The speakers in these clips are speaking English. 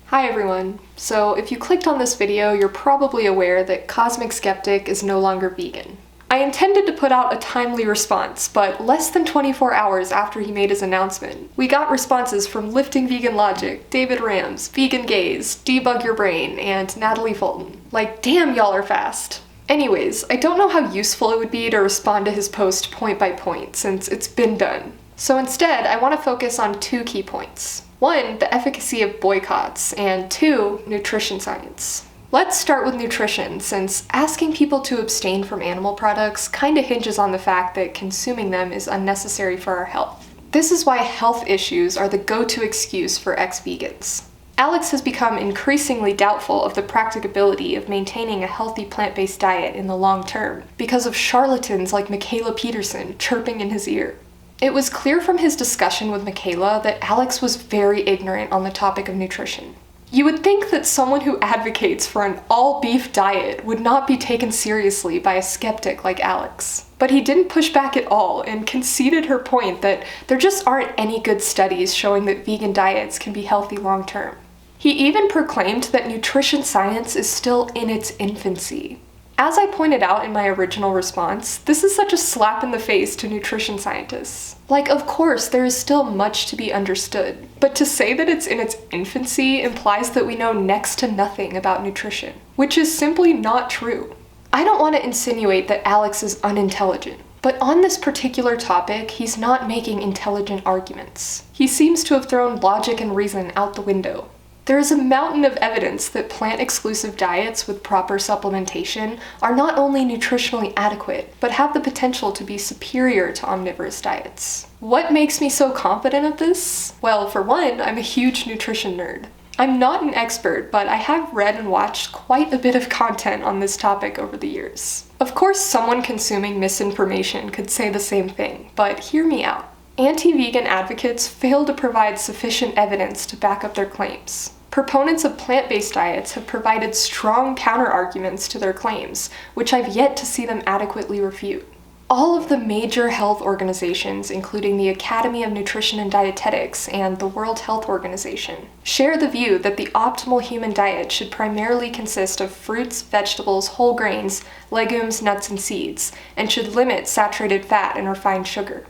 Hi everyone! So if you clicked on this video, you're probably aware that CosmicSkeptic is no longer vegan. I intended to put out a timely response, but less than 24 hours after he made his announcement, we got responses from Lifting Vegan Logic, David Rams, Vegan Gaze, Debug Your Brain, and Natalie Fulton. Like, damn, y'all are fast! Anyways, I don't know how useful it would be to respond to his post point by point, since it's been done. So instead, I want to focus on two key points. One, the efficacy of boycotts, and two, nutrition science. Let's start with nutrition, since asking people to abstain from animal products kinda hinges on the fact that consuming them is unnecessary for our health. This is why health issues are the go-to excuse for ex-vegans. Alex has become increasingly doubtful of the practicability of maintaining a healthy plant-based diet in the long term, because of charlatans like Mikhaila Peterson chirping in his ear. It was clear from his discussion with Mikhaila that Alex was very ignorant on the topic of nutrition. You would think that someone who advocates for an all-beef diet would not be taken seriously by a skeptic like Alex. But he didn't push back at all and conceded her point that there just aren't any good studies showing that vegan diets can be healthy long-term. He even proclaimed that nutrition science is still in its infancy. As I pointed out in my original response, this is such a slap in the face to nutrition scientists. Like, of course, there is still much to be understood, but to say that it's in its infancy implies that we know next to nothing about nutrition, which is simply not true. I don't want to insinuate that Alex is unintelligent, but on this particular topic, he's not making intelligent arguments. He seems to have thrown logic and reason out the window. There is a mountain of evidence that plant-exclusive diets with proper supplementation are not only nutritionally adequate, but have the potential to be superior to omnivorous diets. What makes me so confident of this? Well, for one, I'm a huge nutrition nerd. I'm not an expert, but I have read and watched quite a bit of content on this topic over the years. Of course, someone consuming misinformation could say the same thing, but hear me out. Anti-vegan advocates fail to provide sufficient evidence to back up their claims. Proponents of plant-based diets have provided strong counter-arguments to their claims, which I've yet to see them adequately refute. All of the major health organizations, including the Academy of Nutrition Dietetics and the World Health Organization, share the view that the optimal human diet should primarily consist of fruits, vegetables, whole grains, legumes, nuts, and seeds, and should limit saturated fat and refined sugar.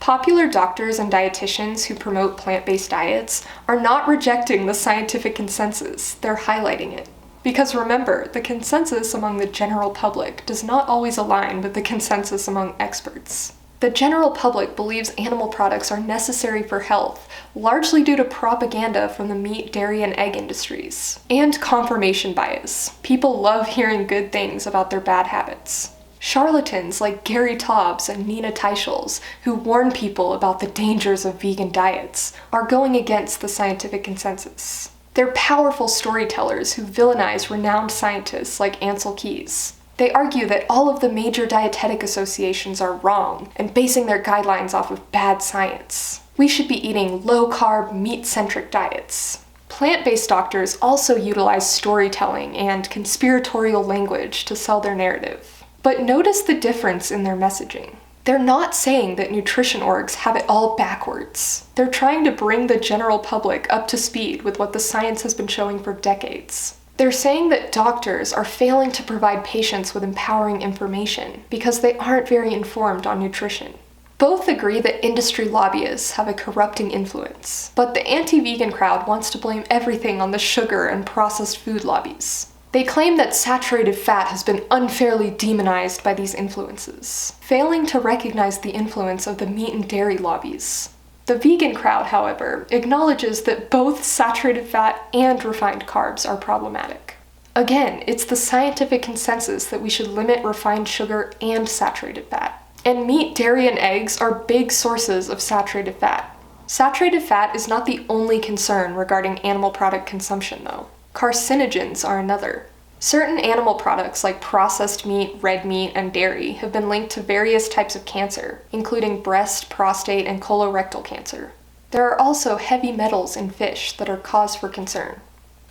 Popular doctors and dietitians who promote plant-based diets are not rejecting the scientific consensus, they're highlighting it. Because remember, the consensus among the general public does not always align with the consensus among experts. The general public believes animal products are necessary for health, largely due to propaganda from the meat, dairy, and egg industries. And confirmation bias. People love hearing good things about their bad habits. Charlatans like Gary Taubes and Nina Teicholz, who warn people about the dangers of vegan diets, are going against the scientific consensus. They're powerful storytellers who villainize renowned scientists like Ansel Keys. They argue that all of the major dietetic associations are wrong and basing their guidelines off of bad science. We should be eating low-carb, meat-centric diets. Plant-based doctors also utilize storytelling and conspiratorial language to sell their narrative. But notice the difference in their messaging. They're not saying that nutrition orgs have it all backwards. They're trying to bring the general public up to speed with what the science has been showing for decades. They're saying that doctors are failing to provide patients with empowering information because they aren't very informed on nutrition. Both agree that industry lobbyists have a corrupting influence, but the anti-vegan crowd wants to blame everything on the sugar and processed food lobbies. They claim that saturated fat has been unfairly demonized by these influences, failing to recognize the influence of the meat and dairy lobbies. The vegan crowd, however, acknowledges that both saturated fat and refined carbs are problematic. Again, it's the scientific consensus that we should limit refined sugar and saturated fat. And meat, dairy, and eggs are big sources of saturated fat. Saturated fat is not the only concern regarding animal product consumption, though. Carcinogens are another. Certain animal products like processed meat, red meat, and dairy have been linked to various types of cancer, including breast, prostate, and colorectal cancer. There are also heavy metals in fish that are cause for concern.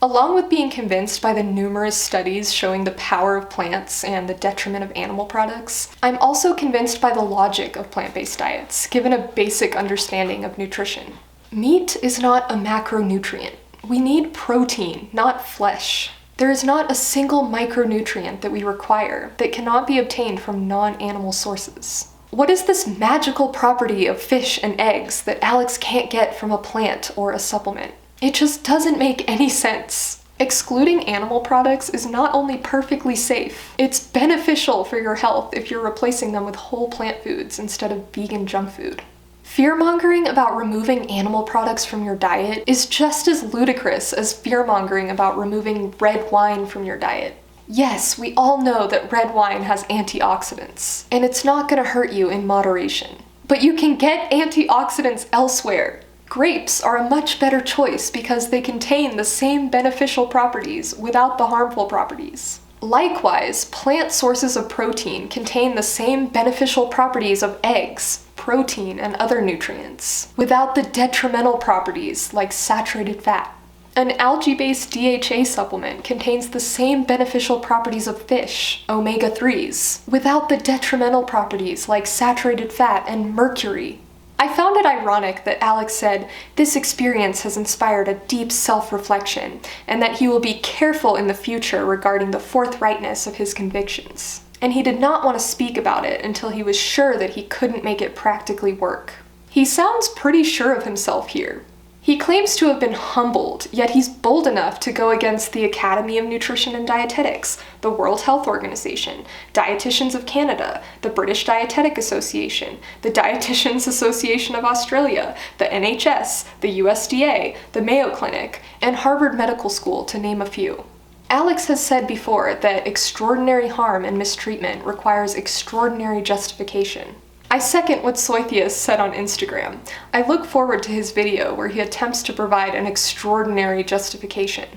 Along with being convinced by the numerous studies showing the power of plants and the detriment of animal products, I'm also convinced by the logic of plant-based diets, given a basic understanding of nutrition. Meat is not a macronutrient. We need protein, not flesh. There is not a single micronutrient that we require that cannot be obtained from non-animal sources. What is this magical property of fish and eggs that Alex can't get from a plant or a supplement? It just doesn't make any sense. Excluding animal products is not only perfectly safe, it's beneficial for your health if you're replacing them with whole plant foods instead of vegan junk food. Fear-mongering about removing animal products from your diet is just as ludicrous as fear-mongering about removing red wine from your diet. Yes, we all know that red wine has antioxidants, and it's not going to hurt you in moderation. But you can get antioxidants elsewhere. Grapes are a much better choice because they contain the same beneficial properties without the harmful properties. Likewise, plant sources of protein contain the same beneficial properties of eggs, protein, and other nutrients, without the detrimental properties like saturated fat. An algae-based DHA supplement contains the same beneficial properties of fish, omega-3s, without the detrimental properties like saturated fat and mercury. I found it ironic that Alex said this experience has inspired a deep self-reflection and that he will be careful in the future regarding the forthrightness of his convictions. And he did not want to speak about it until he was sure that he couldn't make it practically work. He sounds pretty sure of himself here. He claims to have been humbled, yet he's bold enough to go against the Academy of Nutrition Dietetics, the World Health Organization, Dietitians of Canada, the British Dietetic Association, the Dietitians Association of Australia, the NHS, the USDA, the Mayo Clinic, and Harvard Medical School, to name a few. Alex has said before that extraordinary harm and mistreatment requires extraordinary justification. I second what Soithius said on Instagram. I look forward to his video where he attempts to provide an extraordinary justification.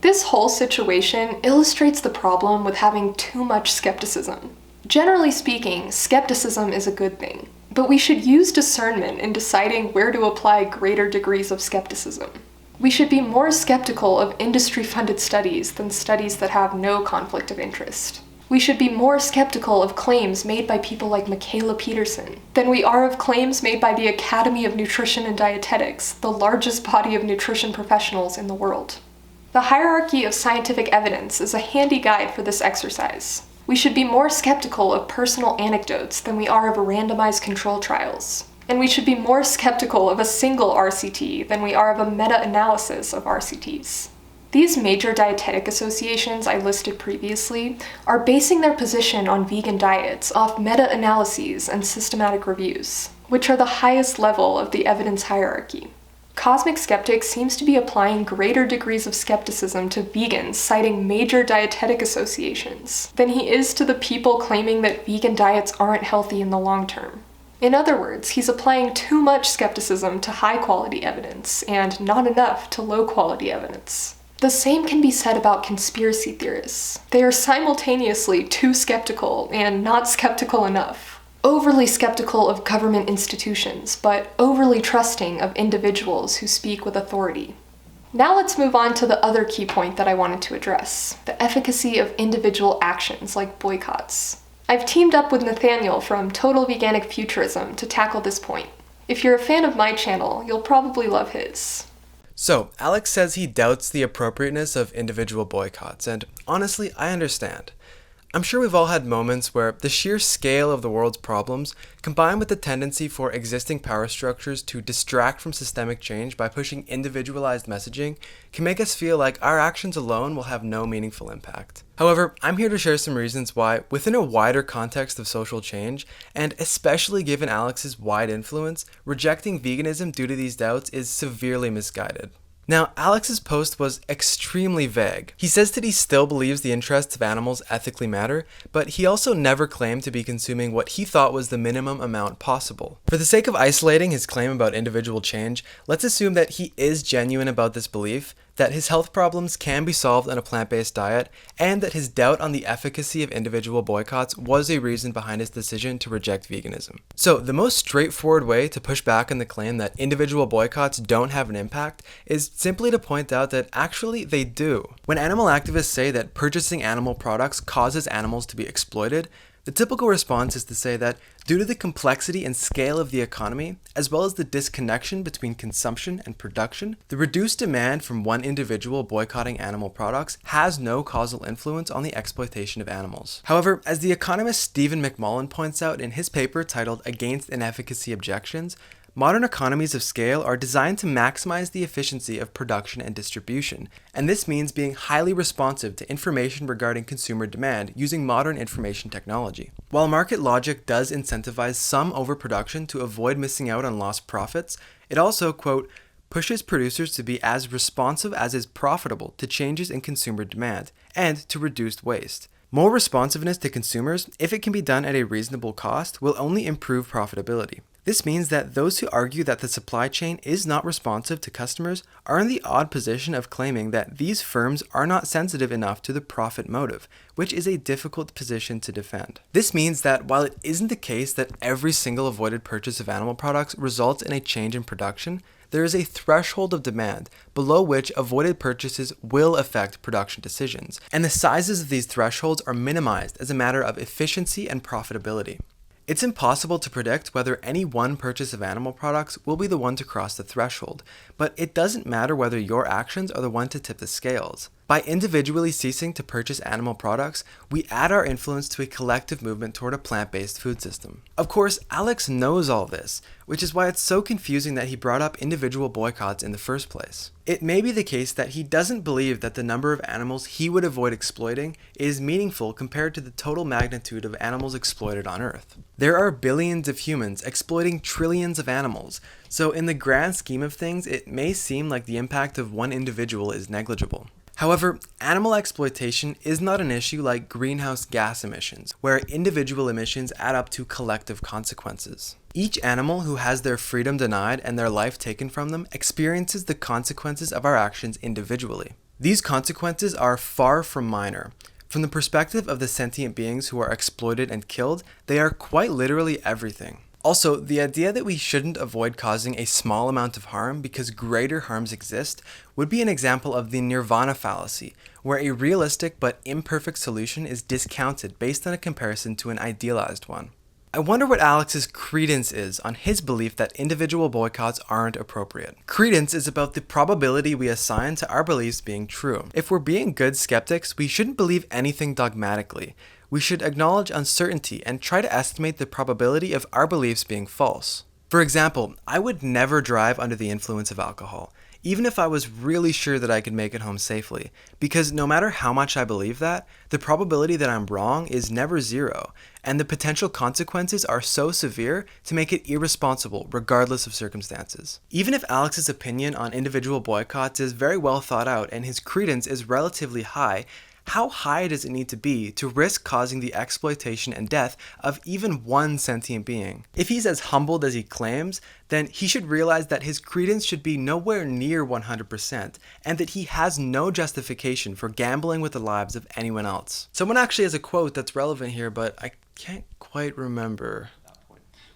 This whole situation illustrates the problem with having too much skepticism. Generally speaking, skepticism is a good thing, but we should use discernment in deciding where to apply greater degrees of skepticism. We should be more skeptical of industry-funded studies than studies that have no conflict of interest. We should be more skeptical of claims made by people like Mikhaila Peterson than we are of claims made by the Academy of Nutrition Dietetics, the largest body of nutrition professionals in the world. The hierarchy of scientific evidence is a handy guide for this exercise. We should be more skeptical of personal anecdotes than we are of randomized control trials. And we should be more skeptical of a single RCT than we are of a meta-analysis of RCTs. These major dietetic associations I listed previously are basing their position on vegan diets off meta-analyses and systematic reviews, which are the highest level of the evidence hierarchy. CosmicSkeptic seems to be applying greater degrees of skepticism to vegans citing major dietetic associations than he is to the people claiming that vegan diets aren't healthy in the long term. In other words, he's applying too much skepticism to high-quality evidence and not enough to low-quality evidence. The same can be said about conspiracy theorists. They are simultaneously too skeptical and not skeptical enough. Overly skeptical of government institutions, but overly trusting of individuals who speak with authority. Now let's move on to the other key point that I wanted to address, the efficacy of individual actions like boycotts. I've teamed up with Nathaniel from Total Veganic Futurism to tackle this point. If you're a fan of my channel, you'll probably love his. So, Alex says he doubts the appropriateness of individual boycotts, and honestly, I understand. I'm sure we've all had moments where the sheer scale of the world's problems, combined with the tendency for existing power structures to distract from systemic change by pushing individualized messaging, can make us feel like our actions alone will have no meaningful impact. However, I'm here to share some reasons why, within a wider context of social change, and especially given Alex's wide influence, rejecting veganism due to these doubts is severely misguided. Now, Alex's post was extremely vague. He says that he still believes the interests of animals ethically matter, but he also never claimed to be consuming what he thought was the minimum amount possible. For the sake of isolating his claim about individual change, let's assume that he is genuine about this belief, that his health problems can be solved on a plant-based diet, and that his doubt on the efficacy of individual boycotts was a reason behind his decision to reject veganism. So, the most straightforward way to push back on the claim that individual boycotts don't have an impact is simply to point out that actually they do. When animal activists say that purchasing animal products causes animals to be exploited, The typical response is to say that due to the complexity and scale of the economy, as well as the disconnection between consumption and production, the reduced demand from one individual boycotting animal products has no causal influence on the exploitation of animals. However, as the economist Stephen McMullen points out in his paper titled Against Inefficacy Objections, modern economies of scale are designed to maximize the efficiency of production and distribution, and this means being highly responsive to information regarding consumer demand using modern information technology. While market logic does incentivize some overproduction to avoid missing out on lost profits, it also, quote, pushes producers to be as responsive as is profitable to changes in consumer demand and to reduced waste. More responsiveness to consumers, if it can be done at a reasonable cost, will only improve profitability. This means that those who argue that the supply chain is not responsive to customers are in the odd position of claiming that these firms are not sensitive enough to the profit motive, which is a difficult position to defend. This means that while it isn't the case that every single avoided purchase of animal products results in a change in production, there is a threshold of demand below which avoided purchases will affect production decisions, and the sizes of these thresholds are minimized as a matter of efficiency and profitability. It's impossible to predict whether any one purchase of animal products will be the one to cross the threshold, but it doesn't matter whether your actions are the one to tip the scales. By individually ceasing to purchase animal products, we add our influence to a collective movement toward a plant-based food system. Of course, Alex knows all this, which is why it's so confusing that he brought up individual boycotts in the first place. It may be the case that he doesn't believe that the number of animals he would avoid exploiting is meaningful compared to the total magnitude of animals exploited on Earth. There are billions of humans exploiting trillions of animals, so in the grand scheme of things, it may seem like the impact of one individual is negligible. However, animal exploitation is not an issue like greenhouse gas emissions, where individual emissions add up to collective consequences. Each animal who has their freedom denied and their life taken from them experiences the consequences of our actions individually. These consequences are far from minor. From the perspective of the sentient beings who are exploited and killed, they are quite literally everything. Also, the idea that we shouldn't avoid causing a small amount of harm because greater harms exist would be an example of the nirvana fallacy, where a realistic but imperfect solution is discounted based on a comparison to an idealized one. I wonder what Alex's credence is on his belief that individual boycotts aren't appropriate. Credence is about the probability we assign to our beliefs being true. If we're being good skeptics, we shouldn't believe anything dogmatically. We should acknowledge uncertainty and try to estimate the probability of our beliefs being false. For example, I would never drive under the influence of alcohol, even if I was really sure that I could make it home safely, because no matter how much I believe that, the probability that I'm wrong is never zero, and the potential consequences are so severe to make it irresponsible regardless of circumstances. Even if Alex's opinion on individual boycotts is very well thought out and his credence is relatively high, how high does it need to be to risk causing the exploitation and death of even one sentient being? If he's as humbled as he claims, then he should realize that his credence should be nowhere near 100%, and that he has no justification for gambling with the lives of anyone else. Someone actually has a quote that's relevant here, but I can't quite remember.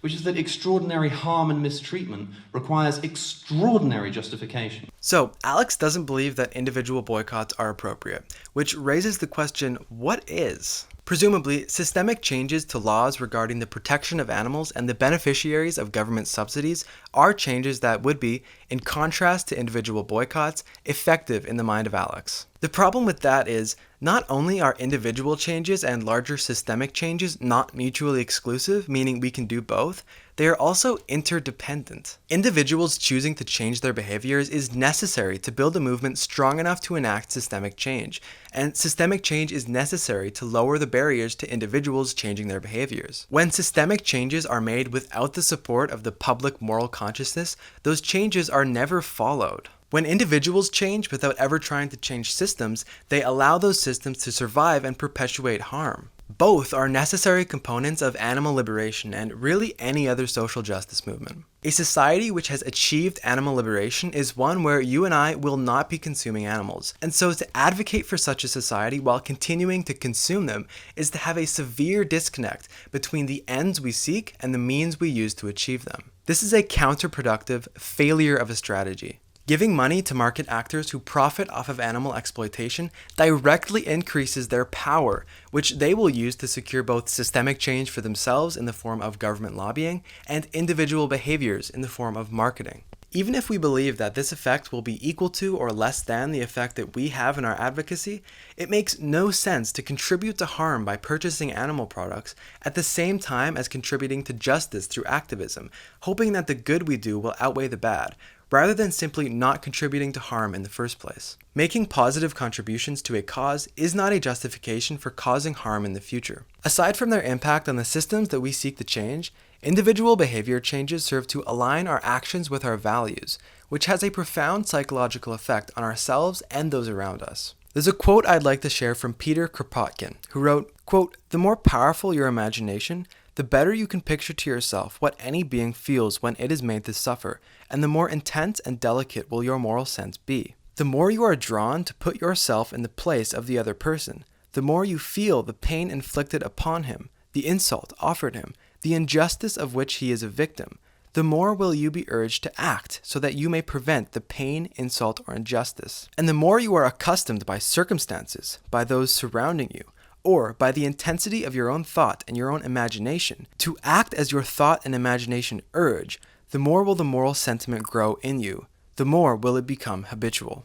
Which is that extraordinary harm and mistreatment requires extraordinary justification. So, Alex doesn't believe that individual boycotts are appropriate, which raises the question, what is? Presumably, systemic changes to laws regarding the protection of animals and the beneficiaries of government subsidies are changes that would be, in contrast to individual boycotts, effective in the mind of Alex. The problem with that is, not only are individual changes and larger systemic changes not mutually exclusive, meaning we can do both, they are also interdependent. Individuals choosing to change their behaviors is necessary to build a movement strong enough to enact systemic change, and systemic change is necessary to lower the barriers to individuals changing their behaviors. When systemic changes are made without the support of the public moral consciousness, those changes are never followed. When individuals change without ever trying to change systems, they allow those systems to survive and perpetuate harm. Both are necessary components of animal liberation and really any other social justice movement. A society which has achieved animal liberation is one where you and I will not be consuming animals, and so to advocate for such a society while continuing to consume them is to have a severe disconnect between the ends we seek and the means we use to achieve them. This is a counterproductive failure of a strategy. Giving money to market actors who profit off of animal exploitation directly increases their power, which they will use to secure both systemic change for themselves in the form of government lobbying and individual behaviors in the form of marketing. Even if we believe that this effect will be equal to or less than the effect that we have in our advocacy, it makes no sense to contribute to harm by purchasing animal products at the same time as contributing to justice through activism, hoping that the good we do will outweigh the bad, rather than simply not contributing to harm in the first place. Making positive contributions to a cause is not a justification for causing harm in the future. Aside from their impact on the systems that we seek to change, individual behavior changes serve to align our actions with our values, which has a profound psychological effect on ourselves and those around us. There's a quote I'd like to share from Peter Kropotkin, who wrote, quote, "The more powerful your imagination, the better you can picture to yourself what any being feels when it is made to suffer, and the more intense and delicate will your moral sense be. The more you are drawn to put yourself in the place of the other person, the more you feel the pain inflicted upon him, the insult offered him, the injustice of which he is a victim, the more will you be urged to act so that you may prevent the pain, insult, or injustice. And the more you are accustomed by circumstances, by those surrounding you, or by the intensity of your own thought and your own imagination, to act as your thought and imagination urge, the more will the moral sentiment grow in you, the more will it become habitual."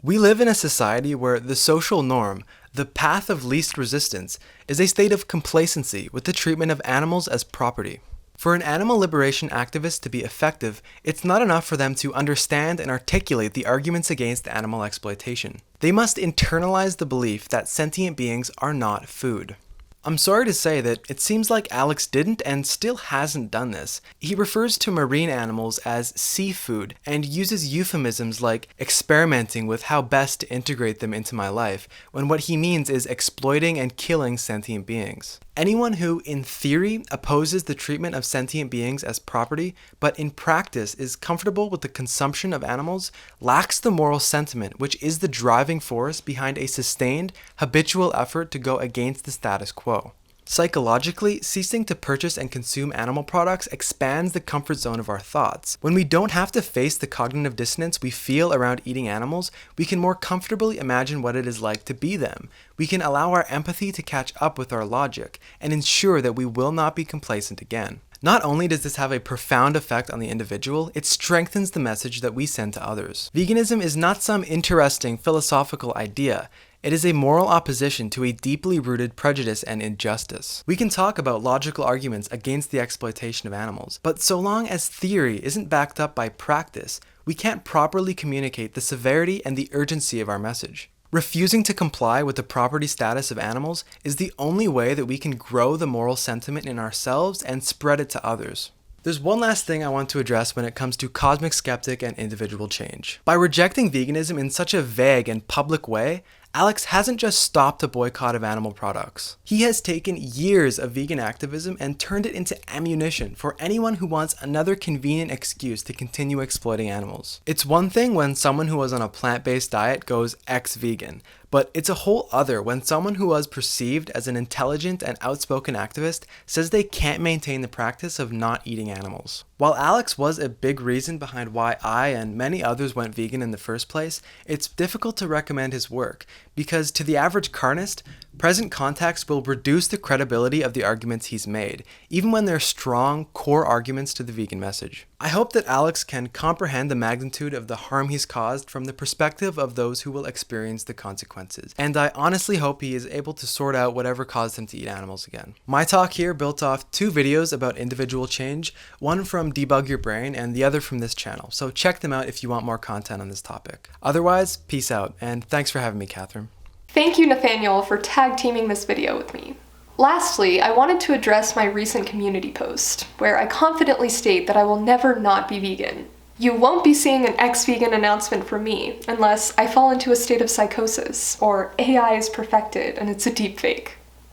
We live in a society where the social norm, the path of least resistance, is a state of complacency with the treatment of animals as property. For an animal liberation activist to be effective, it's not enough for them to understand and articulate the arguments against animal exploitation. They must internalize the belief that sentient beings are not food. I'm sorry to say that it seems like Alex didn't and still hasn't done this. He refers to marine animals as seafood and uses euphemisms like experimenting with how best to integrate them into my life, when what he means is exploiting and killing sentient beings. Anyone who, in theory, opposes the treatment of sentient beings as property, but in practice is comfortable with the consumption of animals, lacks the moral sentiment which is the driving force behind a sustained, habitual effort to go against the status quo. Psychologically, ceasing to purchase and consume animal products expands the comfort zone of our thoughts. When we don't have to face the cognitive dissonance we feel around eating animals, we can more comfortably imagine what it is like to be them. We can allow our empathy to catch up with our logic, and ensure that we will not be complacent again. Not only does this have a profound effect on the individual, it strengthens the message that we send to others. Veganism is not some interesting philosophical idea. It is a moral opposition to a deeply rooted prejudice and injustice. We can talk about logical arguments against the exploitation of animals, but so long as theory isn't backed up by practice, we can't properly communicate the severity and the urgency of our message. Refusing to comply with the property status of animals is the only way that we can grow the moral sentiment in ourselves and spread it to others. There's one last thing I want to address when it comes to cosmic skeptic and individual change. By rejecting veganism in such a vague and public way, Alex hasn't just stopped a boycott of animal products. He has taken years of vegan activism and turned it into ammunition for anyone who wants another convenient excuse to continue exploiting animals. It's one thing when someone who was on a plant-based diet goes ex-vegan, but it's a whole other when someone who was perceived as an intelligent and outspoken activist says they can't maintain the practice of not eating animals. While Alex was a big reason behind why I and many others went vegan in the first place, it's difficult to recommend his work, because to the average carnist, present context will reduce the credibility of the arguments he's made, even when they're strong, core arguments to the vegan message. I hope that Alex can comprehend the magnitude of the harm he's caused from the perspective of those who will experience the consequences, and I honestly hope he is able to sort out whatever caused him to eat animals again. My talk here built off 2 videos about individual change, one from Debug Your Brain and the other from this channel, so check them out if you want more content on this topic. Otherwise, peace out, and thanks for having me, Catherine. Thank you, Nathaniel, for tag teaming this video with me. Lastly, I wanted to address my recent community post, where I confidently state that I will never not be vegan. You won't be seeing an ex-vegan announcement from me unless I fall into a state of psychosis, or AI is perfected and it's a deepfake.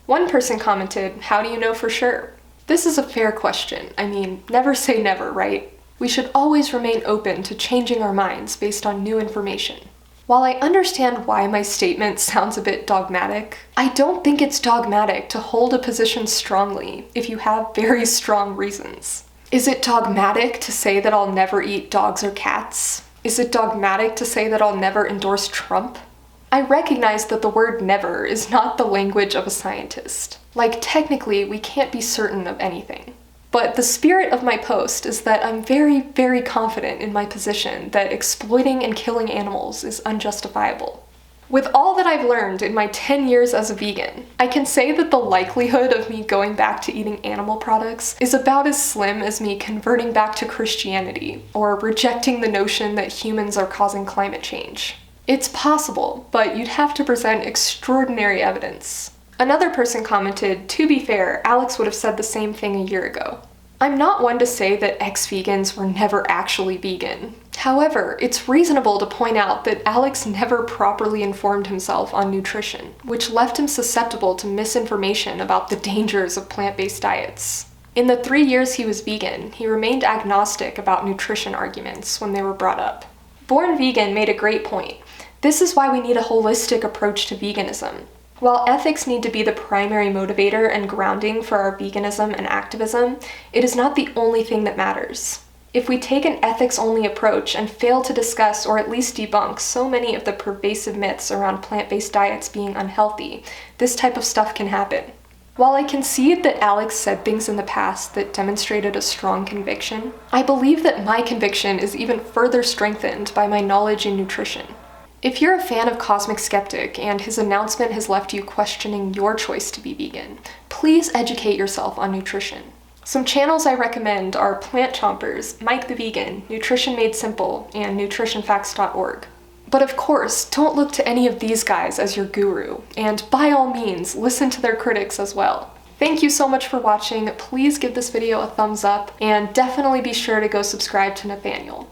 One person commented, "How do you know for sure?" This is a fair question. I mean, never say never, right? We should always remain open to changing our minds based on new information. While I understand why my statement sounds a bit dogmatic, I don't think it's dogmatic to hold a position strongly if you have very strong reasons. Is it dogmatic to say that I'll never eat dogs or cats? Is it dogmatic to say that I'll never endorse Trump? I recognize that the word never is not the language of a scientist. Like, technically, we can't be certain of anything. But the spirit of my post is that I'm very, very confident in my position that exploiting and killing animals is unjustifiable. With all that I've learned in my 10 years as a vegan, I can say that the likelihood of me going back to eating animal products is about as slim as me converting back to Christianity or rejecting the notion that humans are causing climate change. It's possible, but you'd have to present extraordinary evidence. Another person commented, "To be fair, Alex would have said the same thing a year ago." I'm not one to say that ex-vegans were never actually vegan. However, it's reasonable to point out that Alex never properly informed himself on nutrition, which left him susceptible to misinformation about the dangers of plant-based diets. In the 3 years he was vegan, he remained agnostic about nutrition arguments when they were brought up. Born Vegan made a great point. This is why we need a holistic approach to veganism. While ethics need to be the primary motivator and grounding for our veganism and activism, it is not the only thing that matters. If we take an ethics-only approach and fail to discuss or at least debunk so many of the pervasive myths around plant-based diets being unhealthy, this type of stuff can happen. While I concede that Alex said things in the past that demonstrated a strong conviction, I believe that my conviction is even further strengthened by my knowledge in nutrition. If you're a fan of Cosmic Skeptic and his announcement has left you questioning your choice to be vegan, please educate yourself on nutrition. Some channels I recommend are Plant Chompers, Mike the Vegan, Nutrition Made Simple, and nutritionfacts.org. But of course, don't look to any of these guys as your guru, and by all means, listen to their critics as well. Thank you so much for watching. Please give this video a thumbs up, and definitely be sure to go subscribe to Nathaniel.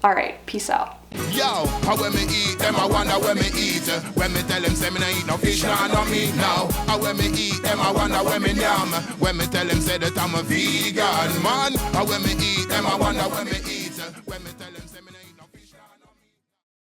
Alright, peace out. Yo, how when me eat them, I wonder when me eat. When me tell them say me no eat no fish, no meat now. How when me eat them, I wonder when me yam. When me tell them say that I'm a vegan man. How when me eat them, I wonder when me eat. When me tell them